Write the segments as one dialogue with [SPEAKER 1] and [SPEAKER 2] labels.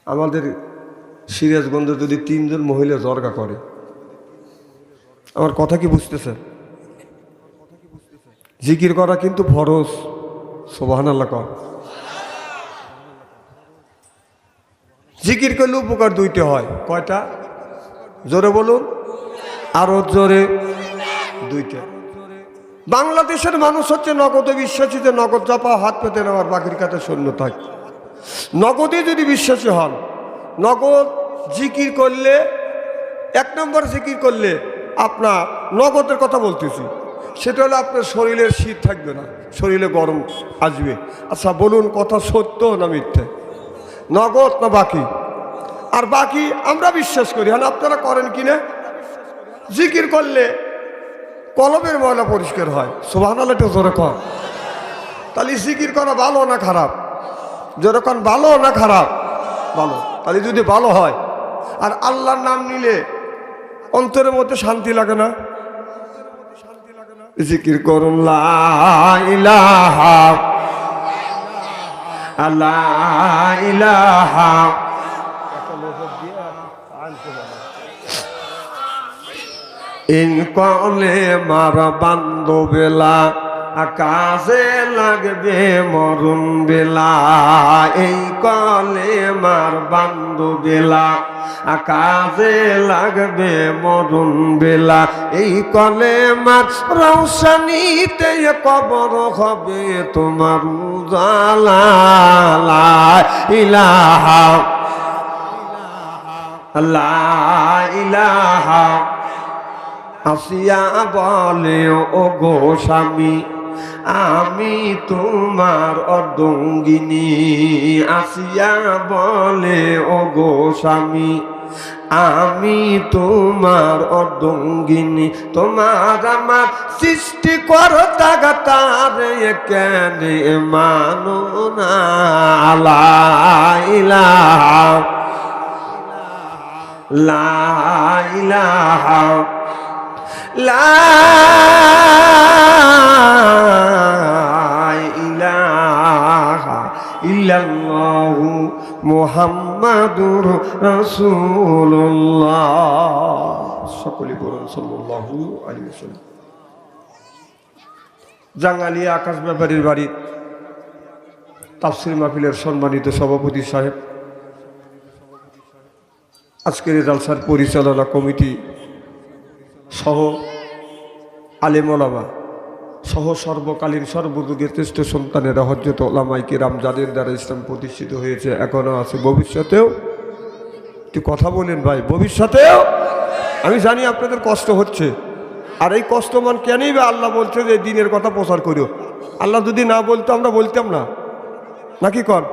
[SPEAKER 1] আমাদের সিরাজগঞ্জে যদি 3 জন মহিলা জরগা করে, আমার কথা কি বুঝতেছেন? জিকির করা কিন্তু ফরজ। সুবহানাল্লাহ কর। জিকির করলে উপকার 2টা হয়। কয়টা? জোরে বলুন, আরো জোরে। 2টা। বাংলাদেশের মানুষ হচ্ছে নগদে বিশ্বাসী, যে নগদ চাপা হাত পেতে নেওয়ার বাকির কাছে শূন্য থাকে। নগদে যদি বিশ্বাসী হন, নগদ জিকির করলে, 1 নম্বর জিকির করলে আপনার নগদের কথা বলতেছি, সেটা হলো আপনার শরীরের শীত থাকবে না, শরীরে গরম আসবে। আচ্ছা বলুন, কথা সত্য না মিথ্যে? নগদ না বাকি? আর বাকি আমরা বিশ্বাস করি। হ্যাঁ, আপনারা করেন কিনা? জিকির করলে কলমের ময়লা পরিষ্কার হয়। সুবহানাল্লাহ একটু জোরে কর। তাহলে জিকির করা ভালো না খারাপ? যেরকম ভালো না খারাপ? ভালো। তাহলে যদি ভালো হয়, আর আল্লাহর নাম নিলে অন্তরের মধ্যে শান্তি লাগে না? জিকির করুন, লা ইলাহা লা ইলাহা। ইন কলে মার বান্ধবেলা কাজে লাগবে মরুন বেলা। এই কলে মার বান্ধবেলা কাজে লাগবে মরুন বেলা। এই কলে মার রৌশনীতে কবর হবে তোমার উজালা। লা ইলাহা লা ইলাহা। আসিয়া বলে, ও গো স্বামী আমি তোমার অর্ধাঙ্গিনী। আসিয়া বলে, ও গো স্বামী আমি তোমার অর্ধাঙ্গিনী। তোমার আমার সৃষ্টিকর্তা তারে কেন মানো না। লা ইলাহা লা ইলাহা লা ইলাহা ইল্লাল্লাহু মুহাম্মাদুর রাসূলুল্লাহ। সকলে বলুন সাল্লাল্লাহু আলাইহি ওয়াসাল্লাম। জাঙ্গালিয়া আকাশ ব্যাপারীর বাড়ি তাফসীর মাহফিলের সম্মানিত সভাপতি সাহেব, আজকের এই জালসার পরিচালনা কমিটি সহ আলেম ওলামা সহ সর্বকালীন সর্বযুগের শ্রেষ্ঠ সন্তানেরা, হযরত ওলামায়ে কিরাম, যাদের দ্বারা ইসলাম প্রতিষ্ঠিত হয়েছে, এখনও আছে, ভবিষ্যতেও। একটু কথা বলেন ভাই, ভবিষ্যতেও। আমি জানি আপনাদের কষ্ট হচ্ছে, আর এই কষ্ট মান কেনই বা আল্লাহ বলছে যে দিনের কথা প্রচার করিও। আল্লাহ যদি না বলতো আমরা বলতাম না, নাকি কর?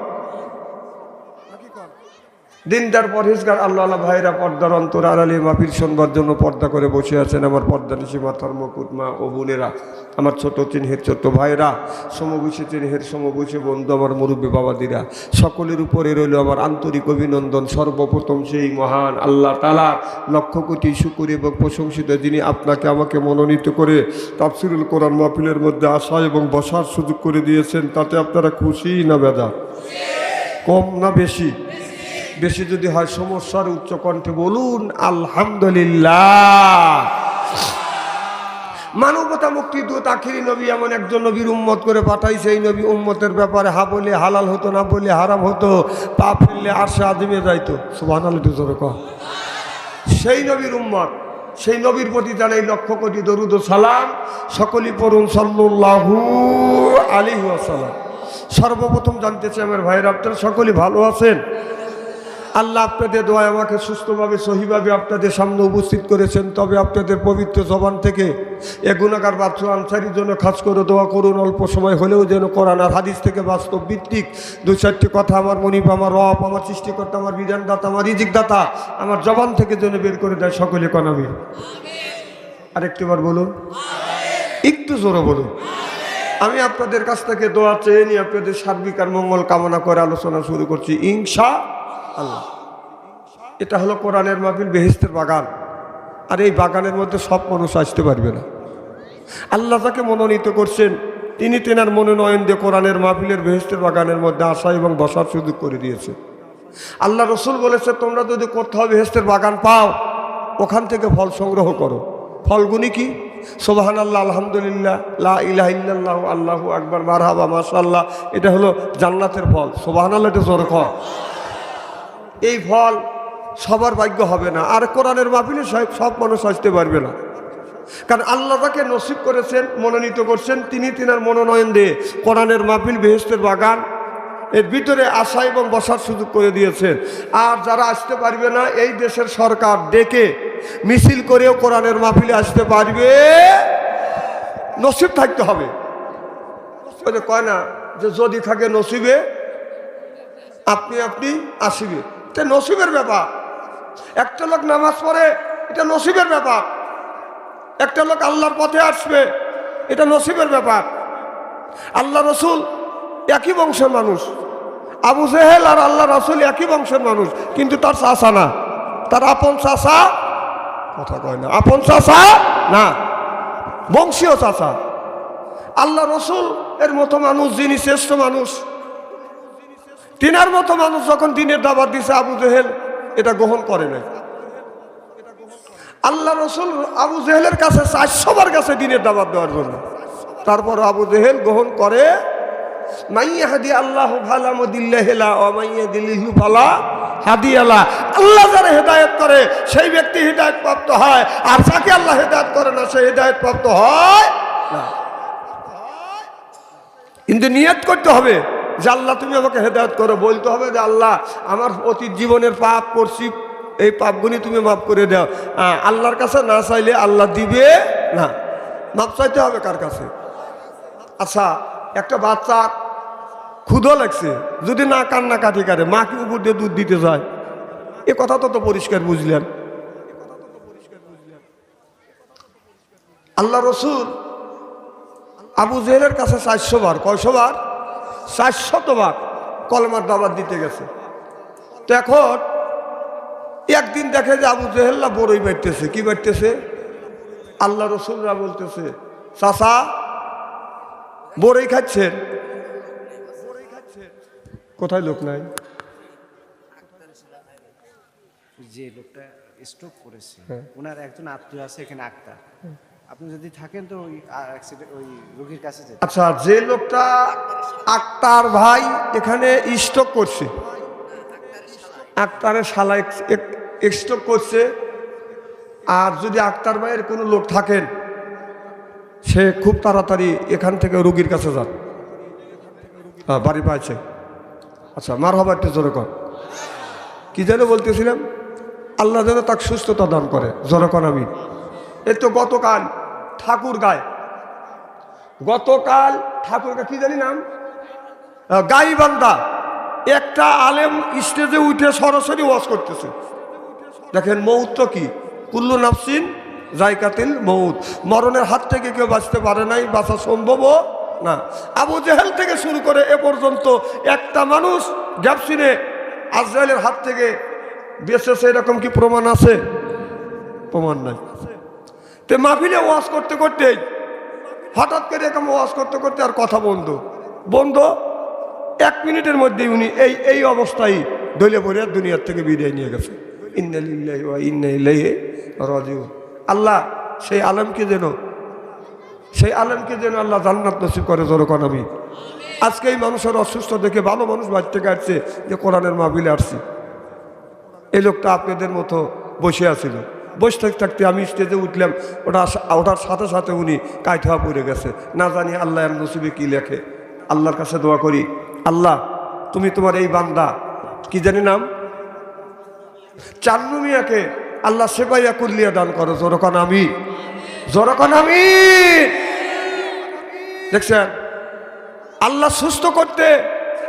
[SPEAKER 1] দিনদার পরহেজগার আল্লাহ আল্লাহ ভাইরা পর্দার অন্তর আড়ালে মাহফিল শুনবার জন্য পর্দা করে বসে আছেন। আমার পর্দা নিশি মাথার মুকুট মা ও বোনেরা, আমার ছোট চিহ্নের ছোট্ট ভাইরা, সমবয়সী চিহ্নের সমবয়সী বন্ধু, আমার মুরব্বী বাবাদিরা, সকলের উপরে রইল আমার আন্তরিক অভিনন্দন। সর্বপ্রথম সেই মহান আল্লাহ তাআলা লক্ষ কোটি শুকর এবং প্রশংসিত, যিনি আপনাকে আমাকে মনোনীত করে তাফসীরুল কোরআন মাহফিলের মধ্যে আসা এবং বসার সুযোগ করে দিয়েছেন। তাতে আপনারা খুশি না বেজার? কম না বেশি? বেশি যদি হয় সমস্যার উচ্চ কণ্ঠে বলুন আলহামদুলিল্লাহ। মানবতা মুক্তি দূত আখিরি নবী এমন একজন নবীর উম্মত করে পাঠাইছে। এই নবী উম্মতের ব্যাপারে হা বলে হালাল হতো, না বলে হারাম হতো, পা ফেললে আরশে আযমে যাইতো। সুবহানাল্লাহ। সেই নবীর উম্মত, সেই নবীর প্রতি জানাই লক্ষ কোটি দরুদ ও সালাম। সকলেই পড়ুন সাল্লাল্লাহু আলাইহি ওয়াসাল্লাম। সর্বপ্রথম জানতে চাই আমার ভাইরা, আপনারা সকলেই ভালো আছেন? আল্লাহ আপনাদের দোয়ায় আমাকে সুস্থভাবে সহিভাবে আপনাদের সামনে উপস্থিত করেছেন। তবে আপনাদের পবিত্র জবান থেকে এ গুনাহগার বাচ্চু আনসারির জন্য খাস করে দোয়া করুন। অল্প সময় হলেও যেন কোরআন আর হাদিস থেকে বাস্তব ভিত্তিক 2-4টি কথা আমার মনিব, আমার রব, আমার সৃষ্টিকর্তা, আমার বিধানদাতা, আমার রিজিকদাতা আমার জবান থেকে যেন বের করে দেয়। সকলে কনামি আরেকটিবার বলুন, একটু জোরে বলুন। আমি আপনাদের কাছ থেকে দোয়া চেয়ে নিয়ে আপনাদের সার্বিক আর মঙ্গল কামনা করে আলোচনা শুরু করছি ইনশাআল্লাহ। এটা হলো কোরআনের মাহফিল, বেহেশতের বাগান। আর এই বাগানের মধ্যে সব মানুষ আসতে পারবে না। আল্লাহ যাকে মনোনীত করছেন তিনি তেনার মনোনয়ন দিয়ে কোরআনের মাহফিলের বেহেশতের বাগানের মধ্যে আসা এবং বসার সুযোগ করে দিয়েছে। আল্লাহ রসুল বলেছে তোমরা যদি কোথাও বেহেশতের বাগান পাও ওখান থেকে ফল সংগ্রহ করো। ফলগুলি কি? সুবহানাল্লাহ, আলহামদুলিল্লাহ, লা ইলাহা ইল্লাল্লাহু, আল্লাহু আকবার, মারহাবা, মাশাআল্লাহ। এটা হলো জান্নাতের ফল। সুবহানাল্লাহ, এটা জোরে কও। এই ফল সবার ভাগ্য হবে না, আর কোরআনের মাহফিলে সব মানুষ আসতে পারবে না। কারণ আল্লাহ তাকে নসিব করেছেন, মনোনীত করছেন, তিনি তিনার মনোনয়ন দিয়ে কোরআনের মাহফিল, বেহেশতের বাগান এর ভিতরে আসা এবং বসার সুযোগ করে দিয়েছেন। আর যারা আসতে পারবে না, এই দেশের সরকার ডেকে মিছিল করেও কোরআনের মাহফিলে আসতে পারবে, নসিব থাকতে হবে। কয় না যে যদি থাকে নসিবে আপনি আপনি আসিবে, এটা নসিবের ব্যাপার। একটা লোক নামাজ পড়ে, এটা নসিবের ব্যাপার। একটা লোক আল্লাহর পথে আসবে, এটা নসিবের ব্যাপার। আল্লাহ রসুল একই বংশের মানুষ, আবু জেহেল আর আল্লাহ রসুল একই বংশের মানুষ, কিন্তু তার চাচা না, তার আপন চাচা, কথা কয় না, আপন চাচা না, বংশীয় চাচা। আল্লাহ রসুল এর মতো মানুষ, যিনি শ্রেষ্ঠ মানুষ, তিনার মতো মানুষ যখন দিনের দাওয়াত দিছে, আবু জেহেল এটা গ্রহণ করে নাই। আল্লাহ রসুল আবু জেহেলের কাছে 400 বার কাছে দিনের দাওয়াত দেওয়ার জন্য, তারপর আবু জেহেল গ্রহণ করে। মাইয়াহাদি আল্লাহু ফালা মুদিল্লাহু লা ওয়া মাইয়াদিল্লাহু ফালা হাদিয়া লা। আল্লাহ যারা হেদায়েত করে সেই ব্যক্তি হেদায়েত প্রাপ্ত হয়, আর যাকে আল্লাহ হেদায়েত করে না সে হেদায়েত প্রাপ্ত হয় না। কিন্তু নিয়ত করতে হবে যে আল্লাহ তুমি আমাকে হেদায়েত করো, বলতে হবে যে আল্লাহ আমার অতীত জীবনের পাপ করছি, এই পাপগুলি তুমি মাফ করে দাও। আল্লাহর কাছে না চাইলে আল্লাহ দিবে না, মাফ চাইতে হবে কার কাছে? আচ্ছা, একটা বাচ্চা ক্ষুধা লাগছে, যদি না কান্নাকাটি করে, মা কি উপর দিয়ে দুধ দিতে যায়? এ কথা তো পরিষ্কার বুঝলেন। আল্লাহ রসুল আবু জেহেলের কাছে 400 বার, কয়শো বার? 400 বার কলমার দাওয়াত দিতে গেছে। তো এখন একদিন দেখে যে আবু জেহেল্লা বড়ই বাড়তেছে। কি বাড়তেছে? আল্লাহ রসুলরা বলতেছে, চাচা বড়ই খাচ্ছেন? কোথায় লোক নাই?
[SPEAKER 2] যে লোকটা স্ট্রোক করেছে ওনার একজন আত্মীয় আছে এখানে, আক্তার। আপনি যদি থাকেন তো ওই রোগীর কাছে যেতে।
[SPEAKER 1] আচ্ছা, যে লোকটা আক্তার ভাই এখানে স্ট্রোক করছে, আক্তারের শালা স্ট্রোক করছে, আর যদি আক্তার ভাইয়ের কোনো লোক থাকেন, সে খুব তাড়াতাড়ি এখান থেকে রোগীর কাছে যান। বাড়ি পাইছে? আচ্ছা, মারহাবা, একটু জোরে কর। কি যেন বলতেছিলাম? আল্লাহ যেন তাকে সুস্থতা দান করে, জোরে কর আমি। এই তো গতকাল ঠাকুরগাঁয়, কি জানি নাম, গাইবান্ধা, একটা আলেম স্টেজে উঠে সরাসরি ওয়াজ করতেছে। দেখেন মৌত তো কি, কুল্লু নাফসিন যায়কাতুল মৌত, মরণের হাত থেকে কেউ বাঁচতে পারে নাই, বাঁচা সম্ভবও না। আবু জেহেল থেকে শুরু করে এ পর্যন্ত একটা মানুষ গ্যাপসিনে আজরাইলের হাত থেকে বেঁচেছে, এরকম কি প্রমাণ আছে? প্রমাণ নাই। তো মাহফিলে ওয়াজ করতে করতেই হঠাৎ করে এরকম ওয়াজ করতে করতে আর কথা বন্ধ 1 মিনিটের মধ্যে উনি এই অবস্থায় দলে পড়ে দুনিয়ার থেকে বিদায় নিয়ে গেছে। ইন্না লিল্লাহি ওয়া ইন্না ইলাইহি রাজিউন। আল্লাহ সেই আলেমকে যেন আল্লাহ জান্নাত নসিব করে, জোরকন আমি। আজকে এই মানুষের অসুস্থ দেখে ভালো মানুষ বাড়ি থেকে আসছে যে কোরআনের মাহফিলে আসছি। এই লোকটা আপনাদের মতো বসে আছিল, বসে থাকতে আমি স্টেজে উঠলাম, ওঠার সাথে সাথে উনি কাইট হওয়া পড়ে গেছে। না জানি আল্লাহ এর নসিবে কি লেখে। আল্লাহর কাছে দোয়া করি, আল্লাহ তুমি তোমার এই বান্দা, কি জানি নাম, চান্নু মিয়াকে আল্লাহ সেবাইয়া কুল্লিয়া দান করো, জোরকন আমি, জোরকন আমি। দেখছেন, আল্লাহ সুস্থ করতে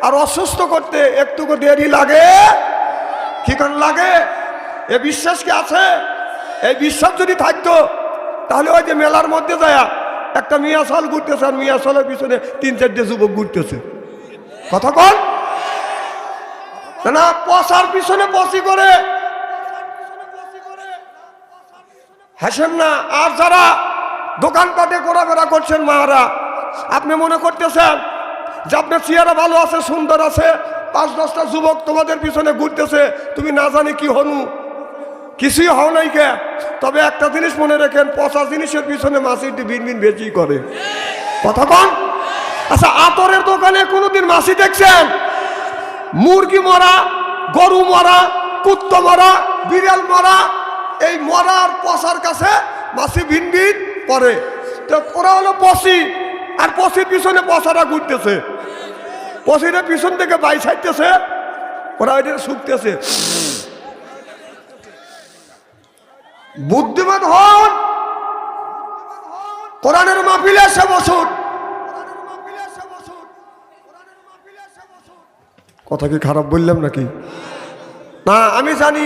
[SPEAKER 1] আর অসুস্থ করতে একটুকু দেরি লাগে, কি কারণ লাগে? এ বিশ্বাস কি আছে? এই বিশ্বাস যদি থাকতো তাহলে ওই যে মেলার মধ্যে যায় একটা মিয়া সাল ঘুরতেছে, আর মিয়া সালের পিছনে 3-4টে যুবক ঘুরতেছে, কথা কন না, পচার পিছনে পচি করে হাসেন না। আর যারা দোকানপাটে ঘোরাফেরা করছেন মারা, আপনি মনে করতেছেন যে আপনার চেহারা ভালো আছে, সুন্দর আছে, 5-10টা যুবক তোমাদের পিছনে ঘুরতেছে, তুমি না জানি কি হনু, কিছুই হও নাই কে। তবে একটা জিনিস মনে রাখেন, পচা জিনিসের পিছনে মাসিটি ভিন বেচি করে, কথা কন। আচ্ছা, আতরের দোকানে কোনোদিন মাসি দেখছেন? মুরগি মরা, গরু মরা, কুত্তা মরা, বিড়াল মরা, এই মরার পচার কাছে মাসি ভিন করে। তো ওরা হলো পশি, আর পশির পিছনে পচারা ঘুরতেছে, পশিটা পিছন থেকে বাই ছাড়তেছে, ওরা ওইটা শুকতেছে। বুদ্ধিমান হন, কোরআনের মাহফিলে এসে বসুন। কথা কি খারাপ বললাম নাকি? না, আমি জানি